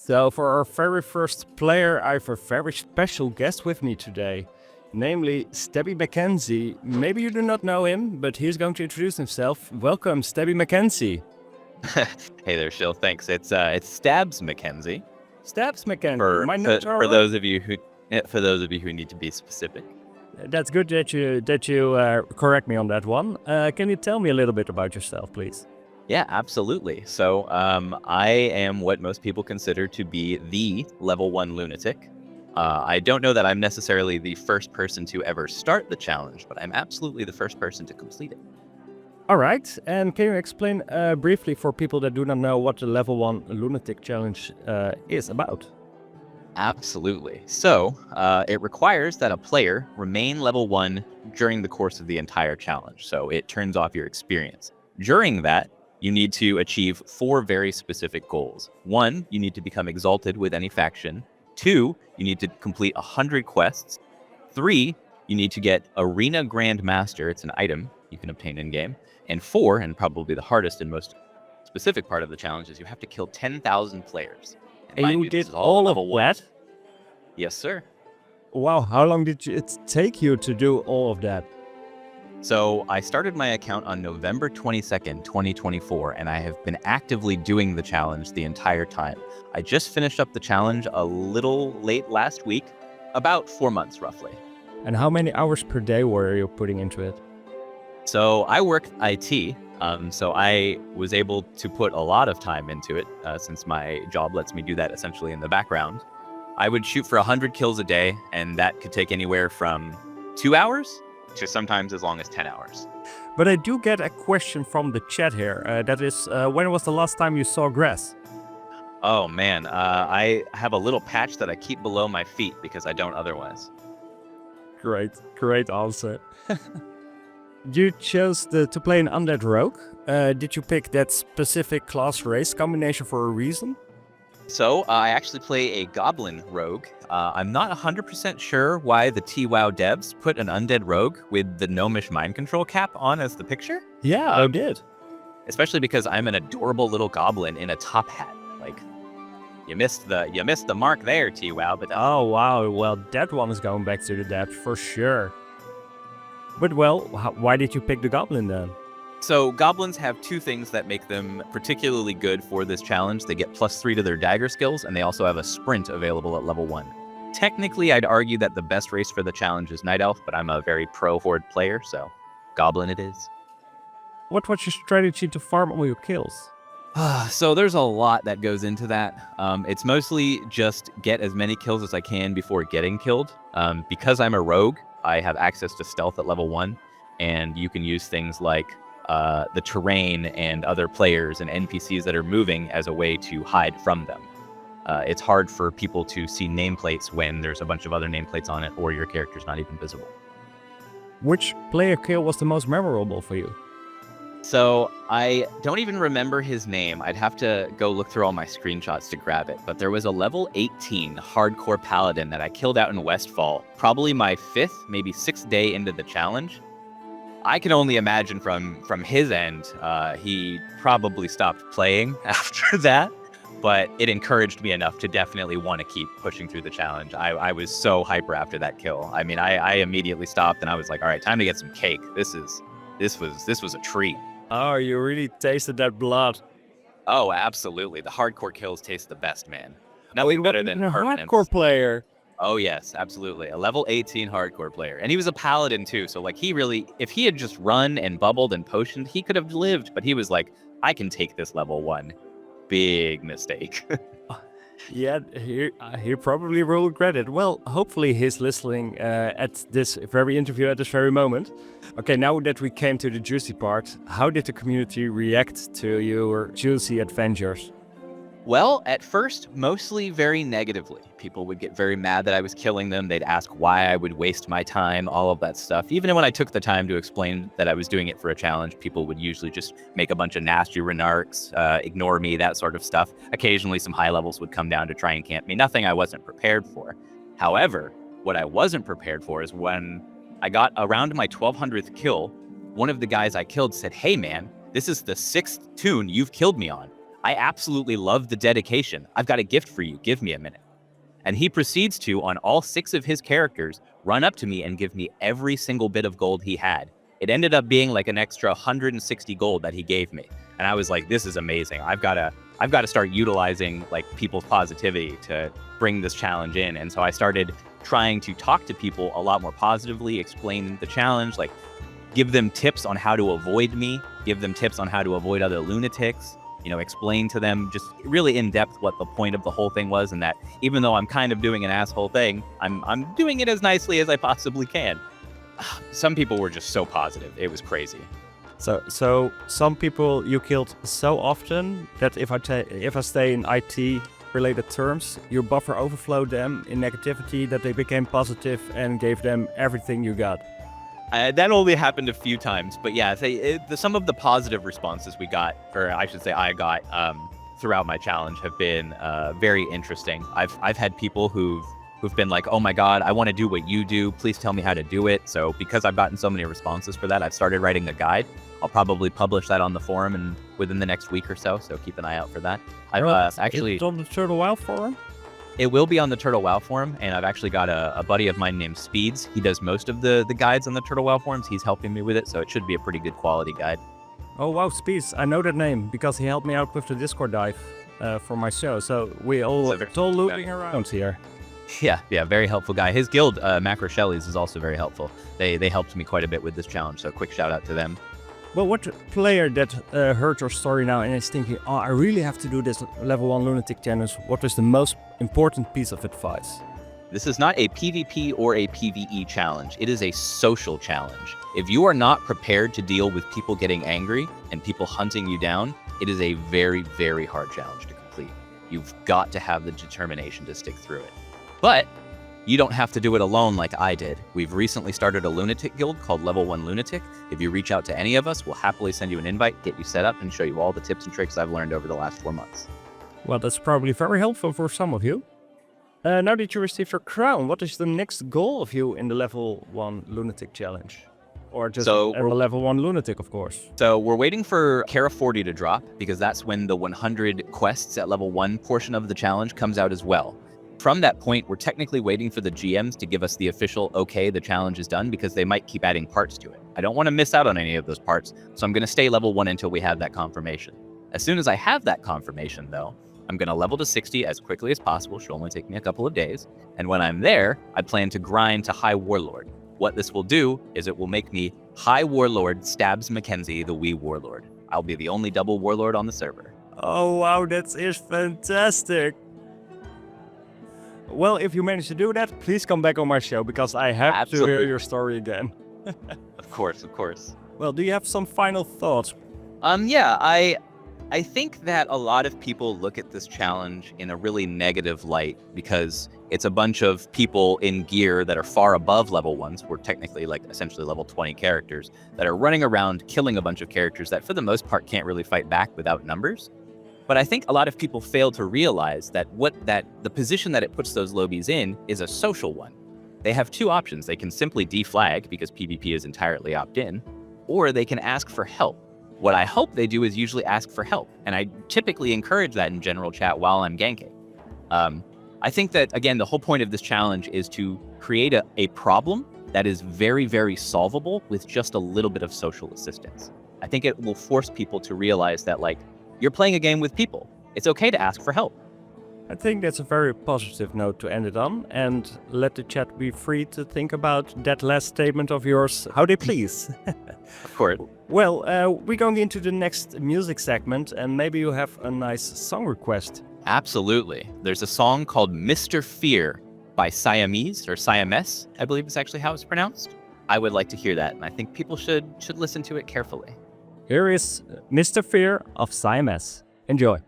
So for our very first player, I have a very special guest with me today, namely StabsMckenzy. Maybe you do not know him, but he's going to introduce himself. Welcome, StabsMckenzy. Hey there, Sheal. Thanks. It's StabsMckenzy. StabsMckenzy. For My notes are for right. those of you who need to be specific. That's good that you correct me on that one. Can you tell me a little bit about yourself, please? Yeah, absolutely. So I am what most people consider to be the level 1 lunatic. I don't know that I'm necessarily the first person to ever start the challenge, but I'm absolutely the first person to complete it. All right, and can you explain briefly for people that do not know what the level 1 lunatic challenge is about? Absolutely. So it requires that a player remain level 1 during the course of the entire challenge. So it turns off your experience. During that, you need to achieve 4 very specific goals. 1, you need to become exalted with any faction. 2, you need to complete 100 quests. 3, you need to get Arena Grand Master. It's an item you can obtain in-game. And 4, and probably the hardest and most specific part of the challenge, is you have to kill 10,000 players. And mind you you, this did is all of level 1. that? Yes, sir. Wow, how long did it take you to do all of that? So I started my account on November 22nd, 2024, and I have been actively doing the challenge the entire time. I just finished up the challenge a little late last week, about 4 months roughly. And how many hours per day were you putting into it? So I work IT, so I was able to put a lot of time into it since my job lets me do that essentially in the background. I would shoot for 100 kills a day, and that could take anywhere from 2 hours to sometimes as long as 10 hours. But I do get a question from the chat here. That is, when was the last time you saw grass? Oh man, I have a little patch that I keep below my feet because I don't otherwise. Great answer. You chose to play an undead rogue. Did you pick that specific class race combination for a reason? So I actually play a goblin rogue. I'm not 100% sure why the TWoW devs put an undead rogue with the gnomish mind control cap on as the picture. Yeah, I did. Especially because I'm an adorable little goblin in a top hat. Like, you missed the mark there, TWoW. But oh wow, well that one is going back to the depth for sure. But well, why did you pick the goblin then? So goblins have 2 things that make them particularly good for this challenge. They get +3 to their dagger skills, and they also have a sprint available at level 1. Technically, I'd argue that the best race for the challenge is Night Elf, but I'm a very pro-horde player, so goblin it is. What was your strategy to farm all your kills? So there's a lot that goes into that. It's mostly just get as many kills as I can before getting killed. Because I'm a rogue, I have access to stealth at level 1, and you can use things like the terrain and other players and NPCs that are moving as a way to hide from them. It's hard for people to see nameplates when there's a bunch of other nameplates on it or your character's not even visible. Which player kill was the most memorable for you? So I don't even remember his name. I'd have to go look through all my screenshots to grab it. But there was a level 18 hardcore paladin that I killed out in Westfall, probably my 5th, maybe 6th day into the challenge. I can only imagine from his end, he probably stopped playing after that, but it encouraged me enough to definitely want to keep pushing through the challenge. I was so hyper after that kill. I mean, I immediately stopped and I was like, all right, time to get some cake. This was a treat. Oh, you really tasted that blood. Oh, absolutely. The hardcore kills taste the best, man. Nothing better than a hardcore player. Oh yes, absolutely. A level 18 hardcore player. And he was a paladin too, so like if he had just run and bubbled and potioned, he could have lived, but he was like, I can take this level 1. Big mistake. Yeah, he probably will regret it. Well, hopefully he's listening at this very interview at this very moment. Okay, now that we came to the juicy part, how did the community react to your juicy adventures? Well, at first, mostly very negatively. People would get very mad that I was killing them. They'd ask why I would waste my time, all of that stuff. Even when I took the time to explain that I was doing it for a challenge, people would usually just make a bunch of nasty remarks, ignore me, that sort of stuff. Occasionally, some high levels would come down to try and camp me. Nothing I wasn't prepared for. However, what I wasn't prepared for is when I got around my 1200th kill, one of the guys I killed said, "Hey man, this is the 6th tune you've killed me on. I absolutely love the dedication. I've got a gift for you. Give me a minute. And he proceeds to, on all 6 of his characters, run up to me and give me every single bit of gold he had. It ended up being like an extra 160 gold that he gave me. And I was like, this is amazing. I've got to start utilizing like people's positivity to bring this challenge in. And so I started trying to talk to people a lot more positively, explain the challenge, like give them tips on how to avoid me, give them tips on how to avoid other lunatics, explain to them just really in depth what the point of the whole thing was, and that even though I'm kind of doing an asshole thing, I'm doing it as nicely as I possibly can. Some people were just so positive. It was crazy. So some people you killed so often that if I stay in IT related terms, your buffer overflowed them in negativity, that they became positive and gave them everything you got. That only happened a few times, but yeah, some of the positive responses we got, or I should say I got, throughout my challenge have been very interesting. I've had people who've been like, oh my God, I want to do what you do. Please tell me how to do it. So because I've gotten so many responses for that, I've started writing a guide. I'll probably publish that on the forum and within the next week or so. So keep an eye out for that. I've actually it's on the Turtle Wild forum. It will be on the Turtle WoW forum, and I've actually got a buddy of mine named Speeds. He does most of the guides on the Turtle WoW forums. He's helping me with it, so it should be a pretty good quality guide. Oh wow, Speeds! I know that name because he helped me out with the Discord dive for my show. So we all looping around here. Yeah, very helpful guy. His guild, Macro Shellys, is also very helpful. They helped me quite a bit with this challenge, so quick shout out to them. Well, what player that heard your story now and is thinking, oh, I really have to do this level 1 lunatic challenge, what is the most important piece of advice? This is not a PvP or a PvE challenge. It is a social challenge. If you are not prepared to deal with people getting angry and people hunting you down, it is a very, very hard challenge to complete. You've got to have the determination to stick through it. But you don't have to do it alone like I did. We've recently started a lunatic guild called Level 1 Lunatic. If you reach out to any of us, we'll happily send you an invite, get you set up, and show you all the tips and tricks I've learned over the last 4 months. Well, that's probably very helpful for some of you. Now that you received your crown, what is the next goal of you in the Level 1 Lunatic Challenge? Or just a Level 1 Lunatic, of course. So we're waiting for Kara 40 to drop, because that's when the 100 quests at Level 1 portion of the challenge comes out as well. From that point, we're technically waiting for the GMs to give us the official, okay, the challenge is done, because they might keep adding parts to it. I don't want to miss out on any of those parts, so I'm going to stay level 1 until we have that confirmation. As soon as I have that confirmation, though, I'm going to level to 60 as quickly as possible. Should only take me a couple of days. And when I'm there, I plan to grind to High Warlord. What this will do is it will make me High Warlord StabsMckenzy, the Wee Warlord. I'll be the only double Warlord on the server. Oh, wow, that is fantastic. Well, if you manage to do that, please come back on my show, because I have to hear your story again. Of course. Well, do you have some final thoughts? Yeah, I think that a lot of people look at this challenge in a really negative light, because it's a bunch of people in gear that are far above level 1s. We're technically like essentially level 20 characters that are running around killing a bunch of characters that for the most part can't really fight back without numbers. But I think a lot of people fail to realize that the position that it puts those lobies in is a social one. They have 2 options. They can simply deflag because PvP is entirely opt-in, or they can ask for help. What I hope they do is usually ask for help, and I typically encourage that in general chat while I'm ganking. I think that, again, the whole point of this challenge is to create a problem that is very, very solvable with just a little bit of social assistance. I think it will force people to realize that, like, you're playing a game with people. It's okay to ask for help. I think that's a very positive note to end it on, and let the chat be free to think about that last statement of yours how they please. Of course. Well, we're going into the next music segment, and maybe you have a nice song request. Absolutely. There's a song called Mr. Fear by Siamese, or Siamese, I believe is actually how it's pronounced. I would like to hear that, and I think people should listen to it carefully. Here is Mr. Fear of Siamese. Enjoy.